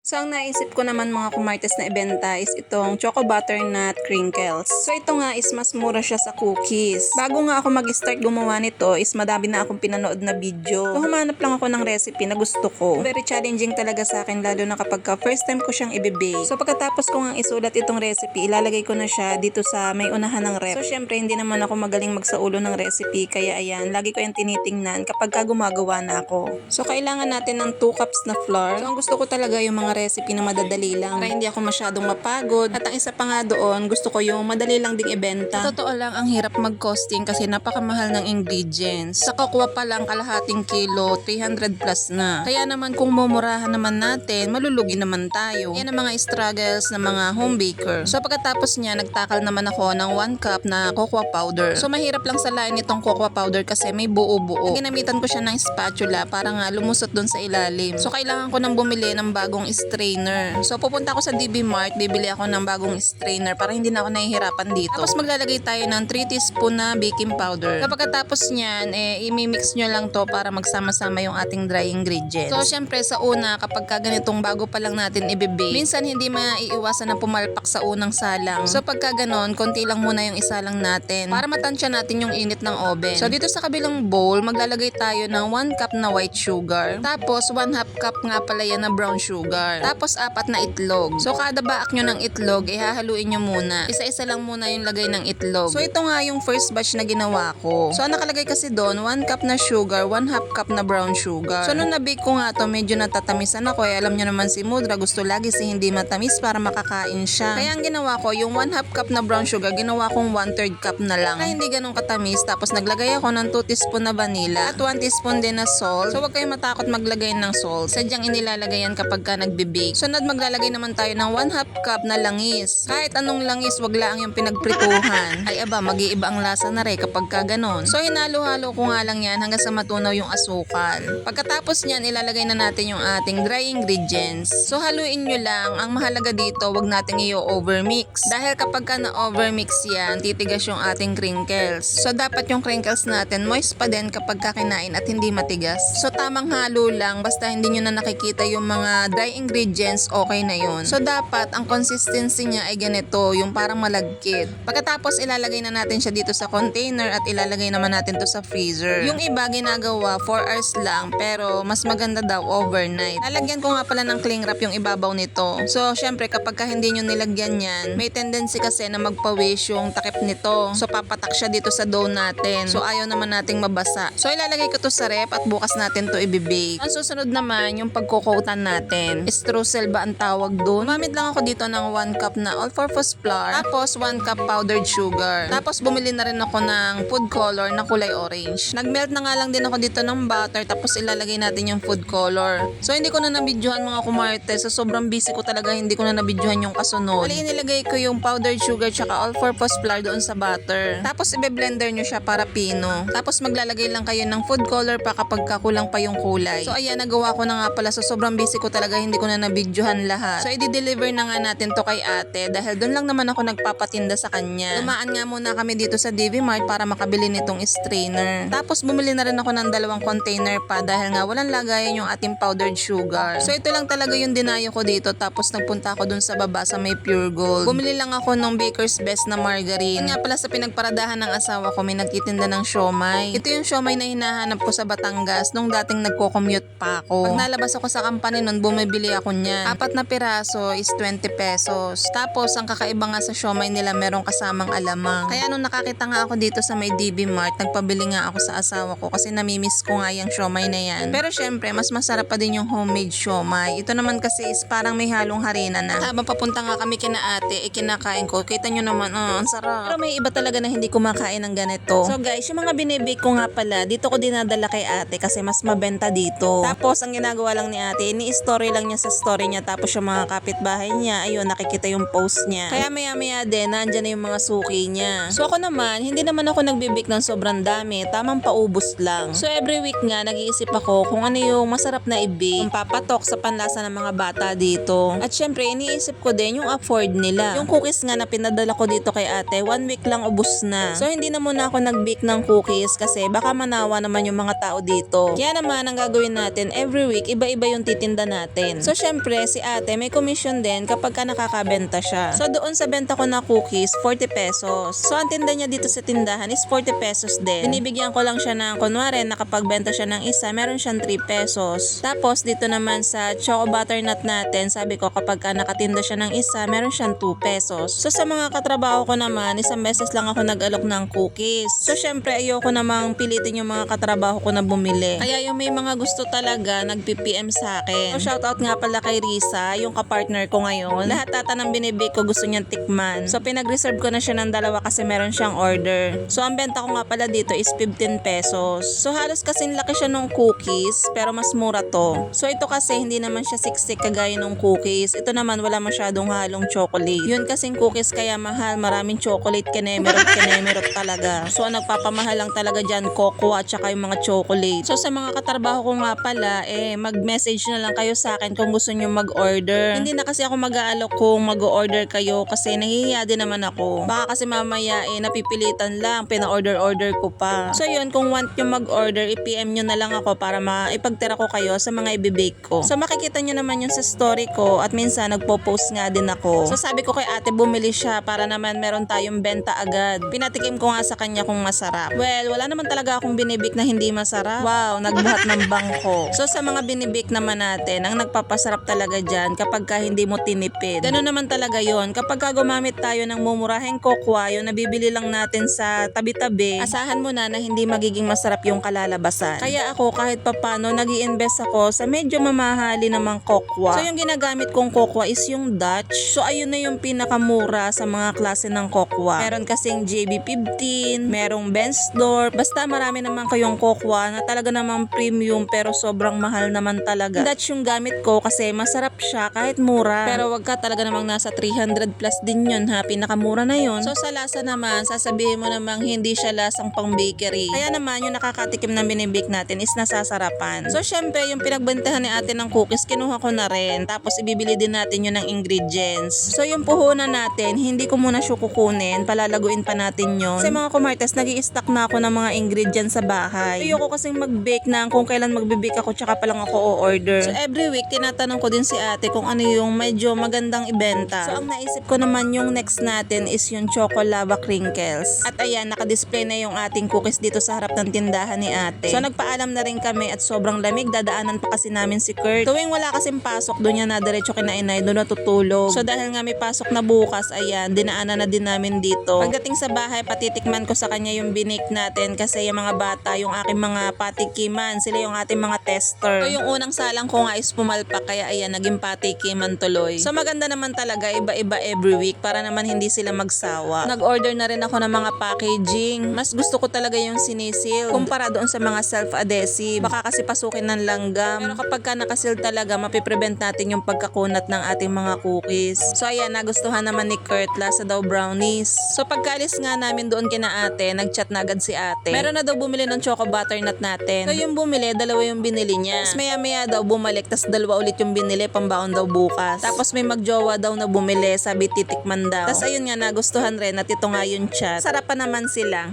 So, ang naisip ko naman mga kumartes na ibenta is itong Choco Butternut Crinkles. So, ito nga is mas mura siya sa cookies. Bago nga ako mag-start gumawa nito is madami na akong pinanood na video. So, humanap lang ako ng recipe na gusto ko. Very challenging talaga sa akin lalo na kapag first time ko siyang i-bake. So, pagkatapos ko nga isulat itong recipe, ilalagay ko na siya dito sa may unahan ng ref. So, syempre hindi naman ako magaling magsaulo ng recipe kaya ayan, lagi ko yung tinitingnan kapag gumagawa na ako. So, kailangan natin ng 2 cups na flour. So, ang gusto ko talaga yung mga recipe na madadali lang para hindi ako masyadong mapagod. At ang isa pa nga doon, gusto ko yung madali lang ding ibenta. Sa totoo lang, ang hirap mag-costing kasi napakamahal ng ingredients. Sa cocoa pa lang kalahating kilo, 300 plus na. Kaya naman kung mumurahan naman natin, malulugi naman tayo. Yan ang mga struggles ng mga home baker. So pagkatapos niya, nagtakal naman ako ng 1 cup na cocoa powder. So mahirap lang salain itong cocoa powder kasi may buo-buo. Ginamitan ko siya ng spatula para nga lumusot dun sa ilalim. So kailangan ko nang bumili ng bagong strainer. So pupunta ako sa DB Mart, bibili ako ng bagong strainer para hindi na ako nahihirapan dito. Tapos maglalagay tayo ng 3 teaspoon na baking powder. So pagkatapos niyan, imimix nyo lang to para magsama-sama yung ating dry ingredients. So syempre sa una, kapag ganitong bago pa lang natin ibibake, minsan hindi maiiwasan na pumalpak sa unang salang. So pagka ganon, konti lang muna yung isalang natin para matansya natin yung init ng oven. So dito sa kabilang bowl, maglalagay tayo ng 1 cup na white sugar. Tapos 1/2 cup nga pala yan na brown sugar. Tapos 4 na itlog. So kada baak nyo ng itlog, ihahaluin nyo muna. Isa-isa lang muna yung lagay ng itlog. So ito nga yung first batch na ginawa ko. So nakalagay kasi doon, 1 cup na sugar, 1/2 cup na brown sugar. So nung nabake ko nga to, medyo natatamisan ako. Alam nyo naman si Mudra, gusto lagi si hindi matamis para makakain siya. Kaya ang ginawa ko, yung 1/2 cup na brown sugar, ginawa kong 1/3 cup na lang. Kaya hindi ganun katamis. Tapos naglagay ako ng 2 teaspoon na vanilla at 1 teaspoon din na salt. So wag kayong matakot maglagay ng salt. Sadyang inilalagay yan kapag ka nagbe-bake. Sunod maglalagay naman tayo ng 1/2 cup na langis. Kahit anong langis, wag lang yung pinagprituhan. Ay aba, mag-iiba ang lasa na rin kapag ka ganon. So hinalo-halo ko nga lang yan hanggang sa matunaw yung asukal. Pagkatapos niyan, ilalagay na natin yung ating dry ingredients. So haluin nyo lang. Ang mahalaga dito, wag nating i-overmix. Dahil kapag ka na-overmix yan, titigas yung ating crinkles. So dapat yung crinkles natin moist pa din kapag kakinain at hindi matigas. So tamang halo lang, basta hindi nyo na nakikita yung mga dry ingredients, okay na yun. So dapat ang consistency niya ay ganito, yung parang malagkit. Pagkatapos ilalagay na natin siya dito sa container at ilalagay naman natin to sa freezer. Yung iba ginagawa 4 hours lang, pero mas maganda daw overnight. Lalagyan ko nga pala ng cling wrap yung ibabaw nito. So syempre kapag ka hindi nyo nilagyan yan, may tendency kasi na magpawish yung takip nito. So papatak siya dito sa dough natin. So ayaw naman nating mabasa. So ilalagay ko to sa rep at bukas natin to i-bake. Ang susunod naman yung pagkukutan natin. Streusel ba ang tawag doon? Gumamit lang ako dito ng 1 cup na all-purpose flour. Tapos 1 cup powdered sugar. Tapos bumili na rin ako ng food color na kulay orange. Nagmelt na nga lang din ako dito ng butter. Tapos ilalagay natin yung food color. So hindi ko na nabidyohan mga kumarte. So sobrang busy ko talaga, hindi ko na nabidyohan yung kasunod. Bali inilagay ko yung powdered sugar tsaka all-purpose flour doon sa butter. Tapos ibe-blender nyo siya para pino. Tapos maglalagay lang kayo ng food color pa kapag kakulang pa yung kulay. So ayan, nagawa ko na nga pala. So sobrang busy ko talaga, hindi ko na nabidyohan lahat. So i-deliver na nga natin to kay ate dahil doon lang naman ako nagpapatinda sa kanya. Dumaan nga muna kami dito sa DV Mart para makabili nitong strainer. Tapos bumili na rin ako ng 2 container pa dahil nga walang lagayan yung ating powdered sugar. So ito lang talaga yung dinayo ko dito. Tapos nagpunta ako dun sa baba sa may Pure Gold. Bumili lang ako ng Baker's Best na margarine. Nga pala sa pinagparadahan ng asawa ko, may nagtitinda ng siomay. Ito yung siomay na hinahanap ko sa Batangas nung dating nagko-commute pa ako. Pag nalabas ako sa company nun, bumibili ako niyan. 4 na piraso is 20 pesos. Tapos ang kakaiba nga sa siomay nila, merong kasamang alamang. Kaya nung nakakita nga ako dito sa may DB Mart, nagpabili nga ako sa asawa ko kasi namimiss ko nga yung siomay na yan. Pero syempre, mas masarap pa din yung homemade siomay. Ito naman kasi is parang may halong harina na. Habang papunta nga kami kina ate, kinakain ko. Kita nyo naman, ang sarap. Pero may iba talaga na hindi kumakain ng ganito. So guys, yung mga binibake ko nga pala, dito ko dinadala kay ate kasi mas mabenta dito. Tapos ang ginagawa lang ni ate, ini-story lang niya sa story niya. Tapos yung mga kapitbahay niya, ayun, nakikita yung post niya. Kaya maya-maya din, nandyan na yung mga suki niya. So ako naman, hindi naman ako nagbibake ng sobrang dami. Tamang paubos lang. So every week nga, nag-iisip ako kung ano yung masarap na i-bake. Kung papatok sa panlasa ng mga bata dito. At syempre, iniisip ko din yung afford nila. Yung cookies nga na pinadala ko dito kay ate, 1 week lang ubos na. So hindi na muna ako nag-bake ng cookies kasi baka manawa naman yung mga tao dito. Kaya naman, ang gagawin natin, every week, iba-iba yung titinda natin. So So syempre si ate may commission din kapag ka nakakabenta siya. So doon sa benta ko na cookies, 40 pesos. So ang tinda niya dito sa tindahan is 40 pesos din. Binibigyan ko lang siya ng kunwari nakapagbenta siya ng isa, meron siyang 3 pesos. Tapos dito naman sa choco butternut natin, sabi ko kapag ka nakatinda siya ng isa, meron siyang 2 pesos. So sa mga katrabaho ko naman, isang beses lang ako nag-alok ng cookies. So syempre ayoko namang pilitin yung mga katrabaho ko na bumili. Kaya yung may mga gusto talaga, nag-PPM sa akin. So shoutout nga pala kay Risa, yung kapartner ko ngayon. Lahat tata ng binibig ko gusto niyang tikman. So pinag-reserve ko na siya ng dalawa kasi meron siyang order. So ang benta ko nga pala dito is 15 pesos. So halos kasing laki siya ng cookies pero mas mura to. So ito kasi hindi naman siya siksik kagaya ng cookies. Ito naman wala masyadong halong chocolate. Yun kasing cookies kaya mahal, maraming chocolate, kenemerot talaga. So ang nagpapamahal lang talaga dyan, cocoa at saka yung mga chocolate. So sa mga katrabaho ko nga pala, mag-message na lang kayo sa akin kung gusto nyo mag-order. Hindi na kasi ako mag-aalok kung mag-order kayo kasi nahihiya din naman ako. Baka kasi mamaya napipilitan lang, pina-order ko pa. So yun, kung want nyo mag-order, i-PM nyo na lang ako para maipagtira ko kayo sa mga ibibake ko. So makikita nyo naman yung sa story ko at minsan nagpo-post nga din ako. So sabi ko kay ate bumili siya para naman meron tayong benta agad. Pinatikim ko nga sa kanya kung masarap. Well, wala naman talaga akong binibake na hindi masarap. Wow, nagbuhat ng bangko. So sa mga binibake naman natin, ang nagpapasarap talaga dyan kapag ka hindi mo tinipid. Ganun naman talaga yon. Kapag ka gumamit tayo ng mumuraheng kokwa, yung nabibili lang natin sa tabi-tabi, asahan mo na hindi magiging masarap yung kalalabasan. Kaya ako kahit papano nag-i-invest ako sa medyo mamahali namang kokwa. So yung ginagamit kong kokwa is yung Dutch. So ayun na yung pinakamura sa mga klase ng kokwa. Meron kasing JB15, merong Bensdorf, basta marami naman kayong kokwa na talaga namang premium pero sobrang mahal naman talaga. Dutch yung gamit ko kasi masarap siya kahit mura. Pero wag ka talaga namang nasa 300 plus din yun ha, pinakamura na yun. So sa lasa naman, sasabihin mo namang hindi siya lasang pang bakery. Kaya naman yung nakakatikim na binibake natin is nasasarapan. So syempre yung pinagbentahan ni ate ng cookies, kinuha ko na rin. Tapos ibibili din natin yun ng ingredients. So yung puhunan natin, hindi ko muna siya kukunin, palalaguin pa natin yun. Kasi mga kumartes, nag-i-stock na ako ng mga ingredients sa bahay. Ayoko kasing mag-bake na kung kailan magbe-bake ako tsaka pa lang ako o-order. So every week, tinatanong ko din si ate kung ano yung medyo magandang ibenta. So ang naisip ko naman yung next natin is yung Choco Lava Crinkles. At ayan, naka-display na yung ating cookies dito sa harap ng tindahan ni ate. So nagpaalam na rin kami at sobrang lamig, dadaanan pa kasi namin si Kurt. Tuwing wala kasing pasok, doon niya na diretso kinainay, doon natutulog. So dahil nga may pasok na bukas, ayan, dinaanan na din namin dito. Pagdating sa bahay, patitikman ko sa kanya yung binake natin kasi yung mga bata, yung aking mga patikiman, sila yung ating mga tester. So yung unang salang ko nga is pumalpak, kaya ayan, naging patikiman tuloy. So maganda naman talaga, iba-iba every week para naman hindi sila magsawa. Nag-order na rin ako ng mga packaging. Mas gusto ko talaga yung sinisil kumpara doon sa mga self-adhesive. Baka kasi pasukin ng langgam. Pero kapag ka nakasil talaga, mapiprevent natin yung pagkakunat ng ating mga cookies. So ayan, nagustuhan naman ni Kurt, lasa daw brownies. So pagkaalis nga namin doon kina ate, nag-chat na agad si ate. Meron na daw bumili ng choco butternut natin. So yung bumili, dalawa yung binili niya. Tapos maya daw bumalik, tas dalawa ulit yung binili, pambaon daw bukas. Tapos may magjowa daw na bumili, sabi titikman daw. Tapos ayun nga, nagustuhan rin at ito nga yung chat. Sarapan naman sila.